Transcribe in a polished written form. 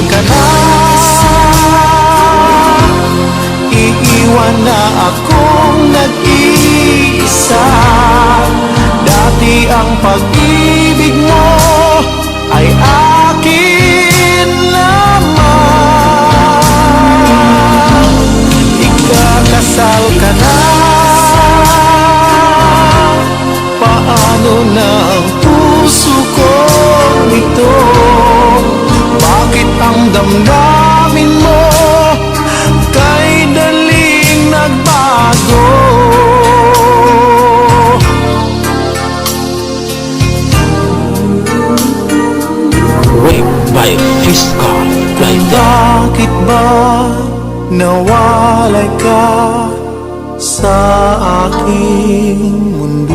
ka na, iiwan na akong nag-iisa. Dati ang pag-ibig mo ay akin naman. Ikakasal ka na, paano na ang puso kong ito? Bakit ang damdamin mo kay daling nagbago? Wave by Fiska Flight. Bakit ba nawalay ka sa aking mundo?